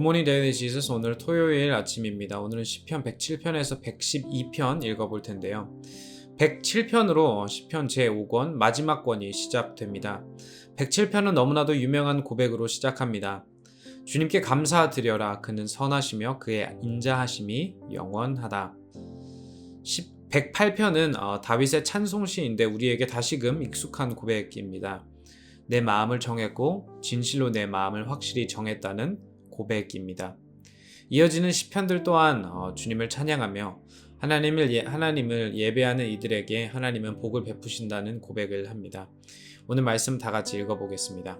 굿모닝 데일리 지저스. 오늘 토요일 아침입니다. 오늘은 시편 107편에서 112편 읽어볼 텐데요. 107편으로 시편 제5권 마지막 권이 시작됩니다. 107편은 너무나도 유명한 고백으로 시작합니다. 주님께 감사드려라. 그는 선하시며 그의 인자하심이 영원하다. 108편은 다윗의 찬송시인데 우리에게 다시금 익숙한 고백입니다. 내 마음을 정했고 진실로 내 마음을 확실히 정했다는 고백입니다. 이어지는 시편들 또한 주님을 찬양하며 하나님을 예배하는 이들에게 하나님은 복을 베푸신다는 고백을 합니다. 오늘 말씀 다 같이 읽어보겠습니다.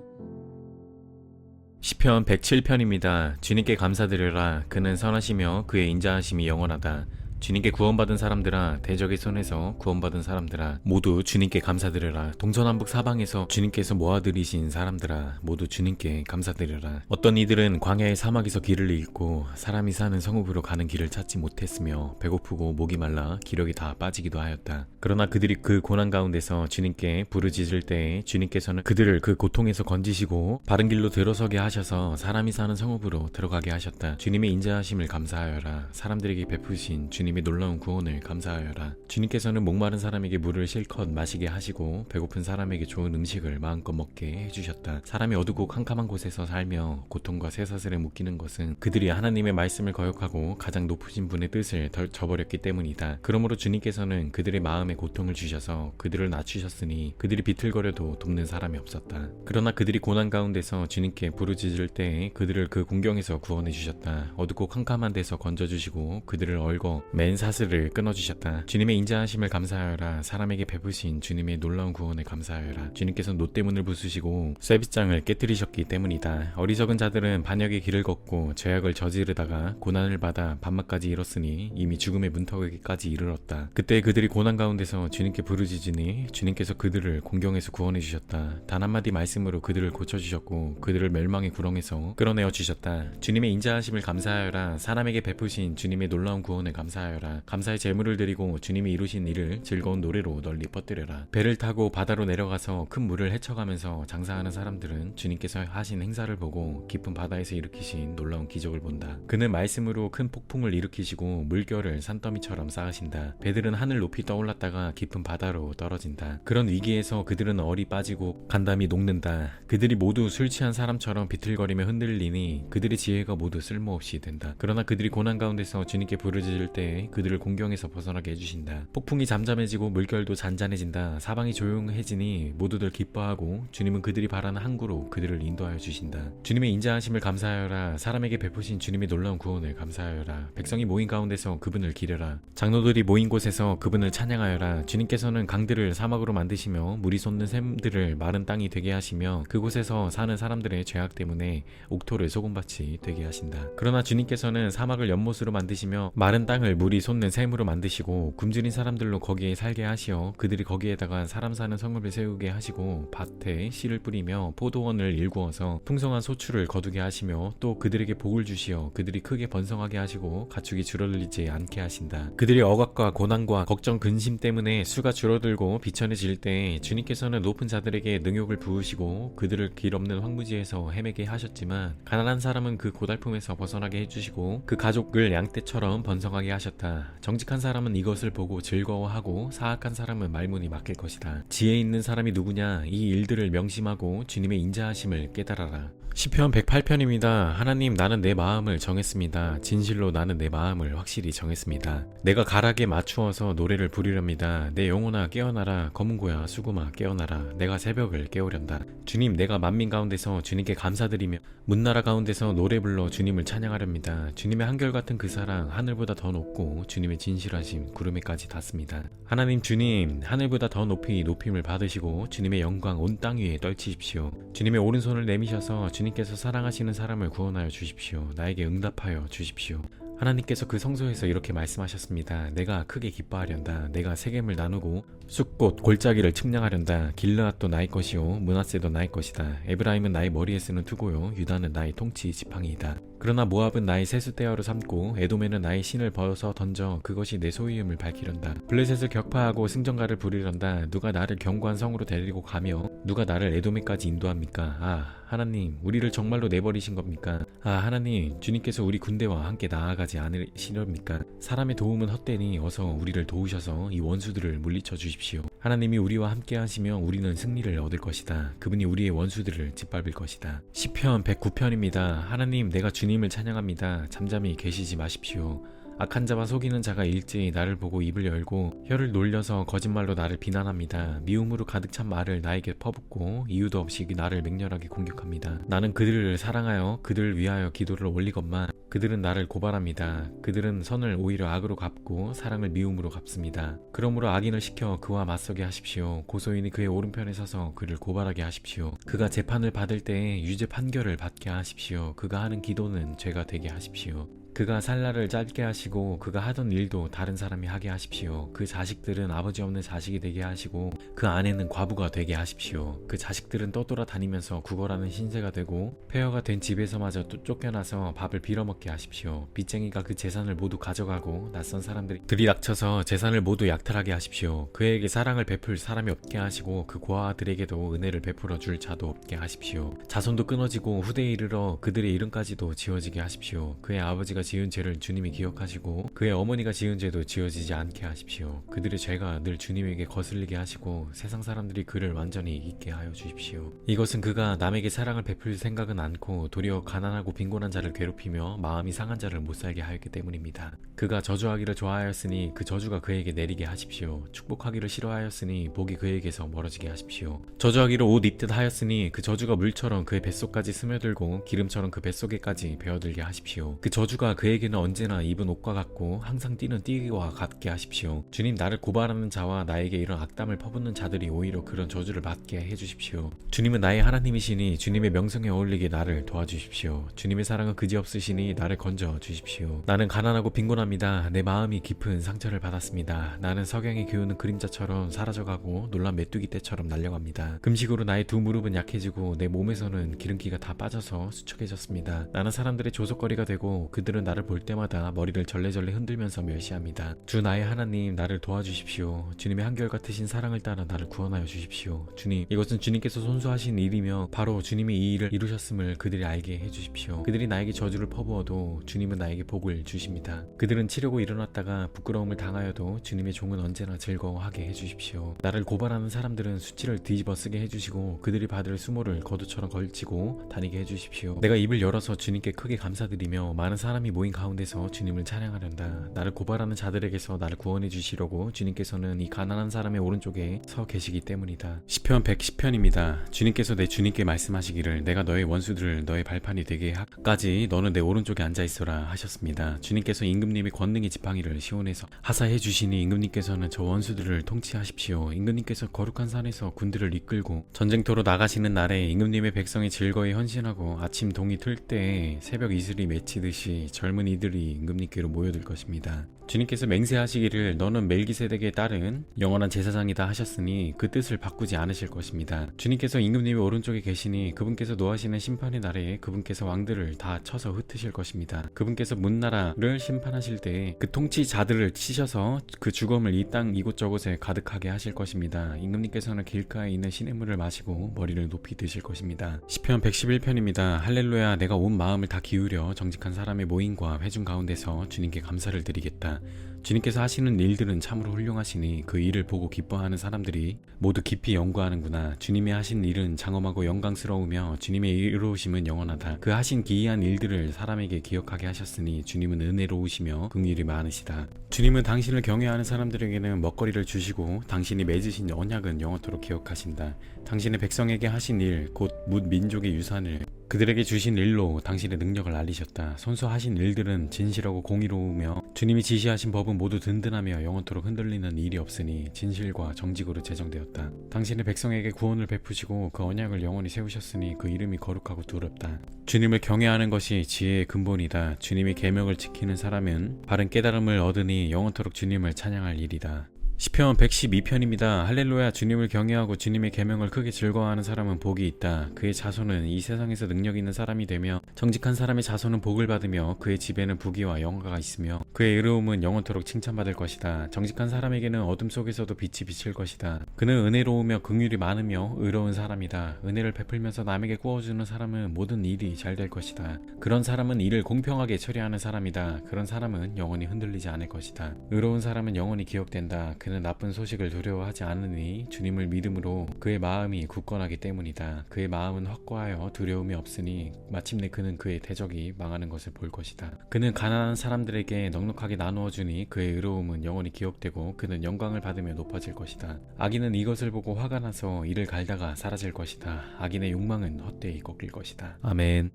시편 107편입니다. 주님께 감사드려라. 그는 선하시며 그의 인자하심이 영원하다. 주님께 구원받은 사람들아, 대적의 손에서 구원받은 사람들아, 모두 주님께 감사드려라. 동서남북 사방에서 주님께서 모아들이신 사람들아, 모두 주님께 감사드려라. 어떤 이들은 광야의 사막에서 길을 잃고 사람이 사는 성읍으로 가는 길을 찾지 못했으며 배고프고 목이 말라 기력이 다 빠지기도 하였다. 그러나 그들이 그 고난 가운데서 주님께 부르짖을 때에 주님께서는 그들을 그 고통에서 건지시고 바른 길로 들어서게 하셔서 사람이 사는 성읍으로 들어가게 하셨다. 주님의 인자하심을 감사하여라. 사람들에게 베푸신 주님의 놀라운 구원을 감사하여라. 주님께서는 목마른 사람에게 물을 실컷 마시게 하시고 배고픈 사람에게 좋은 음식을 마음껏 먹게 해주셨다. 사람이 어둡고 캄캄한 곳에서 살며 고통과 쇠사슬에 묶이는 것은 그들이 하나님의 말씀을 거역하고 가장 높으신 분의 뜻을 저버렸기 때문이다. 그러므로 주님께서는 그들의 마음에 고통을 주셔서 그들을 낮추셨으니 그들이 비틀거려도 돕는 사람이 없었다. 그러나 그들이 고난 가운데서 주님께 부르짖을 때에 그들을 그 공경에서 구원해 주셨다. 어둡고 캄캄한 데서 건져주시고 그들을 얼거 맨 사슬을 끊어주셨다. 주님의 인자하심을 감사하여라. 사람에게 베푸신 주님의 놀라운 구원을 감사하여라. 주님께서 노때문을 부수시고 쇠빗장을 깨뜨리셨기 때문이다. 어리석은 자들은 반역의 길을 걷고 죄악을 저지르다가 고난을 받아 밤낮까지 이뤘으니 이미 죽음의 문턱에까지 이르렀다. 그때 그들이 고난 가운데서 주님께 부르짖으니 주님께서 그들을 공경에서 구원해 주셨다. 단 한마디 말씀으로 그들을 고쳐주셨고 그들을 멸망의 구렁에서 끌어내어 주셨다. 주님의 인자하심을 감사하여라. 사람에게 베푸신 주님의 놀라운 구원을 감사하여라. 감사의 제물을 드리고 주님이 이루신 일을 즐거운 노래로 널리 퍼뜨려라. 배를 타고 바다로 내려가서 큰 물을 헤쳐가면서 장사하는 사람들은 주님께서 하신 행사를 보고 깊은 바다에서 일으키신 놀라운 기적을 본다. 그는 말씀으로 큰 폭풍을 일으키시고 물결을 산더미처럼 쌓으신다. 배들은 하늘 높이 떠올랐다가 깊은 바다로 떨어진다. 그런 위기에서 그들은 얼이 빠지고 간담이 녹는다. 그들이 모두 술 취한 사람처럼 비틀거리며 흔들리니 그들의 지혜가 모두 쓸모없이 된다. 그러나 그들이 고난 가운데서 주님께 부르짖을 때 그들을 공경에서 벗어나게 해주신다. 폭풍이 잠잠해지고 물결도 잔잔해진다. 사방이 조용해지니 모두들 기뻐하고 주님은 그들이 바라는 항구로 그들을 인도하여 주신다. 주님의 인자하심을 감사하여라. 사람에게 베푸신 주님의 놀라운 구원을 감사하여라. 백성이 모인 가운데서 그분을 기려라. 장로들이 모인 곳에서 그분을 찬양하여라. 주님께서는 강들을 사막으로 만드시며 물이 솟는 샘들을 마른 땅이 되게 하시며 그곳에서 사는 사람들의 죄악 때문에 옥토를 소금밭이 되게 하신다. 그러나 주님께서는 사막을 연못으로 만드시며 마른 땅을 물이 솟는 샘으로 만드시고 굶주린 사람들로 거기에 살게 하시어 그들이 거기에다가 사람 사는 성읍을 세우게 하시고 밭에 씨를 뿌리며 포도원을 일구어서 풍성한 소출을 거두게 하시며 또 그들에게 복을 주시어 그들이 크게 번성하게 하시고 가축이 줄어들지 않게 하신다. 그들이 억압과 고난과 걱정 근심 때문에 수가 줄어들고 비천해질 때 주님께서는 높은 자들에게 능욕을 부으시고 그들을 길 없는 황무지에서 헤매게 하셨지만 가난한 사람은 그 고달픔에서 벗어나게 해주시고 그 가족을 양떼처럼 번성하게 하셨다. 정직한 사람은 이것을 보고 즐거워하고 사악한 사람은 말문이 막힐 것이다. 지혜 있는 사람이 누구냐? 이 일들을 명심하고 주님의 인자하심을 깨달아라. 시편 108편입니다. 하나님, 나는 내 마음을 정했습니다. 진실로 나는 내 마음을 확실히 정했습니다. 내가 가락에 맞추어서 노래를 부르렵니다. 내 영혼아 깨어나라. 검은고야 수구마 깨어나라. 내가 새벽을 깨우련다. 주님, 내가 만민 가운데서 주님께 감사드리며 문나라 가운데서 노래 불러 주님을 찬양하렵니다. 주님의 한결같은 그 사랑 하늘보다 더 높고 주님의 진실하심 구름에까지 닿습니다. 하나님, 주님, 하늘보다 더 높이 높임을 받으시고 주님의 영광 온 땅 위에 떨치십시오. 주님의 오른손을 내미셔서 주님께서 사랑하시는 사람을 구원하여 주십시오. 나에게 응답하여 주십시오. 하나님께서 그 성소에서 이렇게 말씀하셨습니다. 내가 크게 기뻐하련다. 내가 세겜을 나누고 숲꽃 골짜기를 측량하련다. 길르앗도 나의 것이요 므낫세도 나의 것이다. 에브라임은 나의 머리에 쓰는 투고요 유다는 나의 통치 지팡이이다. 그러나 모압은 나의 세숫대야로 삼고 에돔에는 나의 신을 벗어 던져 그것이 내 소유임을 밝히련다. 블레셋을 격파하고 승전가를 부리련다. 누가 나를 견고한 성으로 데리고 가며 누가 나를 에돔에까지 인도합니까? 아 하나님, 우리를 정말로 내버리신 겁니까? 아 하나님, 주님께서 우리 군대와 함께 나아가지 않으시렵니까? 사람의 도움은 헛되니 어서 우리를 도우셔서 이 원수들을 물리쳐 주십시오. 하나님이 우리와 함께 하시며 우리는 승리를 얻을 것이다. 그분이 우리의 원수들을 짓밟을 것이다. 시편 109편입니다. 하나님, 내가 주님을 찬양합니다. 잠잠히 계시지 마십시오. 악한 자와 속이는 자가 일제히 나를 보고 입을 열고 혀를 놀려서 거짓말로 나를 비난합니다. 미움으로 가득 찬 말을 나에게 퍼붓고 이유도 없이 나를 맹렬하게 공격합니다. 나는 그들을 사랑하여 그들을 위하여 기도를 올리건만 그들은 나를 고발합니다. 그들은 선을 오히려 악으로 갚고 사랑을 미움으로 갚습니다. 그러므로 악인을 시켜 그와 맞서게 하십시오. 고소인이 그의 오른편에 서서 그를 고발하게 하십시오. 그가 재판을 받을 때에 유죄 판결을 받게 하십시오. 그가 하는 기도는 죄가 되게 하십시오. 그가 살 날을 짧게 하시고 그가 하던 일도 다른 사람이 하게 하십시오. 그 자식들은 아버지 없는 자식이 되게 하시고 그 아내는 과부가 되게 하십시오. 그 자식들은 떠돌아다니면서 구걸하는 신세가 되고 폐허가 된 집에서마저 쫓겨나서 밥을 빌어먹게 하십시오. 빚쟁이가 그 재산을 모두 가져가고 낯선 사람들이 들이닥쳐서 재산을 모두 약탈하게 하십시오. 그에게 사랑을 베풀 사람이 없게 하시고 그 고아들에게도 은혜를 베풀어 줄 자도 없게 하십시오. 자손도 끊어지고 후대에 이르러 그들의 이름까지도 지워지게 하십시오. 그의 아버지가 지은 죄를 주님이 기억하시고 그의 어머니가 지은 죄도 지어지지 않게 하십시오. 그들의 죄가 늘 주님에게 거슬리게 하시고 세상 사람들이 그를 완전히 잊게 하여 주십시오. 이것은 그가 남에게 사랑을 베풀 생각은 않고 도리어 가난하고 빈곤한 자를 괴롭히며 마음이 상한 자를 못살게 하였기 때문입니다. 그가 저주하기를 좋아하였으니 그 저주가 그에게 내리게 하십시오. 축복하기를 싫어하였으니 복이 그에게서 멀어지게 하십시오. 저주하기를 옷 입듯 하였으니 그 저주가 물처럼 그의 뱃속까지 스며들고 기름처럼 그 뱃속에까지 베어들게 하십시오. 그 저주가 그에게는 언제나 입은 옷과 같고 항상 뛰는 띠와 같게 하십시오. 주님, 나를 고발하는 자와 나에게 이런 악담을 퍼붓는 자들이 오히려 그런 저주를 받게 해주십시오. 주님은 나의 하나님이시니 주님의 명성에 어울리게 나를 도와주십시오. 주님의 사랑은 그지없으시니 나를 건져 주십시오. 나는 가난하고 빈곤합니다. 내 마음이 깊은 상처를 받았습니다. 나는 석양이 기우는 그림자처럼 사라져가고 놀란 메뚜기 떼처럼 날려갑니다. 금식으로 나의 두 무릎은 약해지고 내 몸에서는 기름기가 다 빠져서 수척해졌습니다. 나는 사람들의 조속거리가 되고 그들은 나를 볼 때마다 머리를 절레절레 흔들면서 멸시합니다. 주 나의 하나님, 나를 도와주십시오. 주님의 한결같으신 사랑을 따라 나를 구원하여 주십시오. 주님, 이것은 주님께서 손수하신 일이며 바로 주님이 이 일을 이루셨음을 그들이 알게 해주십시오. 그들이 나에게 저주를 퍼부어도 주님은 나에게 복을 주십니다. 그들은 치려고 일어났다가 부끄러움을 당하여도 주님의 종은 언제나 즐거워하게 해주십시오. 나를 고발하는 사람들은 수치를 뒤집어 쓰게 해주시고 그들이 받을 수모를 거두처럼 걸치고 다니게 해주십시오. 내가 입을 열어서 주님께 크게 감사드리며 많은 사람이 모인 가운데서 주님을 찬양하련다. 나를 고발하는 자들에게서 나를 구원해 주시려고 주님께서는 이 가난한 사람의 오른쪽에 서 계시기 때문이다. 시편 110편입니다. 주님께서 내 주님께 말씀하시기를 내가 너의 원수들을 너의 발판이 되게 하까지 너는 내 오른쪽에 앉아있어라 하셨습니다. 주님께서 임금님의 권능의 지팡이를 시온에서 하사해 주시니 임금님께서는 저 원수들을 통치하십시오. 임금님께서 거룩한 산에서 군대를 이끌고 전쟁터로 나가시는 날에 임금님의 백성이 즐거이 헌신하고 아침 동이 틀 때에 새벽 이슬이 맺히듯이 젊은 이들이 임금님께로 모여들 것입니다. 주님께서 맹세하시기를 너는 멜기세덱에 따른 영원한 제사장이다 하셨으니 그 뜻을 바꾸지 않으실 것입니다. 주님께서 임금님의 오른쪽에 계시니 그분께서 노하시는 심판의 날에 그분께서 왕들을 다 쳐서 흩으실 것입니다. 그분께서 문나라를 심판하실 때에 그 통치자들을 치셔서 그 죽음을 이 땅 이곳저곳에 가득하게 하실 것입니다. 임금님께서는 길가에 있는 시냇물을 마시고 머리를 높이 드실 것입니다. 시편 111편입니다. 할렐루야, 내가 온 마음을 다 기울여 정직한 사람의 모임과 회중 가운데서 주님께 감사를 드리겠다. 주님께서 하시는 일들은 참으로 훌륭하시니 그 일을 보고 기뻐하는 사람들이 모두 깊이 연구하는구나. 주님이 하신 일은 장엄하고 영광스러우며 주님의 이루심은 영원하다. 그 하신 기이한 일들을 사람에게 기억하게 하셨으니 주님은 은혜로우시며 긍휼이 많으시다. 주님은 당신을 경외하는 사람들에게는 먹거리를 주시고 당신이 맺으신 언약은 영원토록 기억하신다. 당신의 백성에게 하신 일, 곧 뭇 민족의 유산을 그들에게 주신 일로 당신의 능력을 알리셨다. 손수하신 일들은 진실하고 공의로우며 주님이 지시하신 법은 모두 든든하며 영원토록 흔들리는 일이 없으니 진실과 정직으로 제정되었다. 당신의 백성에게 구원을 베푸시고 그 언약을 영원히 세우셨으니 그 이름이 거룩하고 두렵다. 주님을 경외하는 것이 지혜의 근본이다. 주님의 계명을 지키는 사람은 바른 깨달음을 얻으니 영원토록 주님을 찬양할 일이다. 시편 112편입니다. 할렐루야. 주님을 경외하고 주님의 계명을 크게 즐거워하는 사람은 복이 있다. 그의 자손은 이 세상에서 능력 있는 사람이 되며 정직한 사람의 자손은 복을 받으며 그의 집에는 부귀와 영화가 있으며 그의 의로움은 영원토록 칭찬받을 것이다. 정직한 사람에게는 어둠 속에서도 빛이 비칠 것이다. 그는 은혜로우며 긍휼이 많으며 의로운 사람이다. 은혜를 베풀면서 남에게 구워주는 사람은 모든 일이 잘 될 것이다. 그런 사람은 일을 공평하게 처리하는 사람이다. 그런 사람은 영원히 흔들리지 않을 것이다. 의로운 사람은 영원히 기억된다. 그는 나쁜 소식을 두려워하지 않으니 주님을 믿음으로 그의 마음이 굳건하기 때문이다. 그의 마음은 확고하여 두려움이 없으니 마침내 그는 그의 대적이 망하는 것을 볼 것이다. 그는 가난한 사람들에게 넉넉하게 나누어 주니 그의 의로움은 영원히 기억되고 그는 영광을 받으며 높아질 것이다. 악인은 이것을 보고 화가 나서 이를 갈다가 사라질 것이다. 악인의 욕망은 헛되이 꺾일 것이다. 아멘.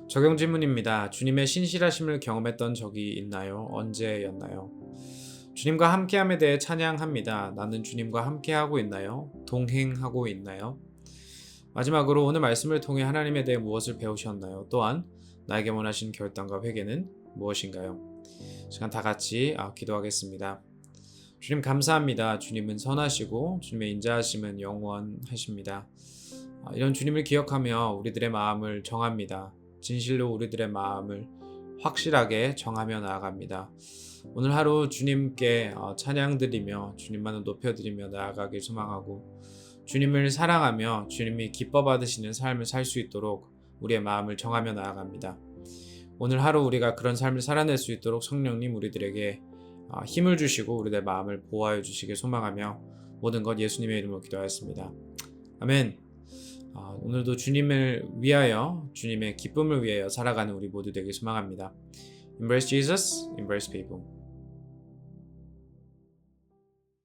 적용 질문입니다. 주님의 신실하심을 경험했던 적이 있나요? 언제였나요? 주님과 함께함에 대해 찬양합니다. 나는 주님과 함께하고 있나요? 동행하고 있나요? 마지막으로 오늘 말씀을 통해 하나님에 대해 무엇을 배우셨나요? 또한 나에게 원하신 결단과 회개는 무엇인가요? 시간 다 같이 기도하겠습니다. 주님 감사합니다. 주님은 선하시고 주님의 인자하심은 영원하십니다. 이런 주님을 기억하며 우리들의 마음을 정합니다. 진실로 우리들의 마음을 확실하게 정하며 나아갑니다. 오늘 하루 주님께 찬양드리며 주님만을 높여드리며 나아가길 소망하고 주님을 사랑하며 주님이 기뻐 받으시는 삶을 살 수 있도록 우리의 마음을 정하며 나아갑니다. 오늘 하루 우리가 그런 삶을 살아낼 수 있도록 성령님 우리들에게 힘을 주시고 우리들의 마음을 보호하여 주시길 소망하며 모든 것 예수님의 이름으로 기도하였습니다. 아멘. 오늘도 주님을 위하여 주님의 기쁨을 위하여 살아가는 우리 모두 되길 소망합니다. Embrace Jesus, embrace people.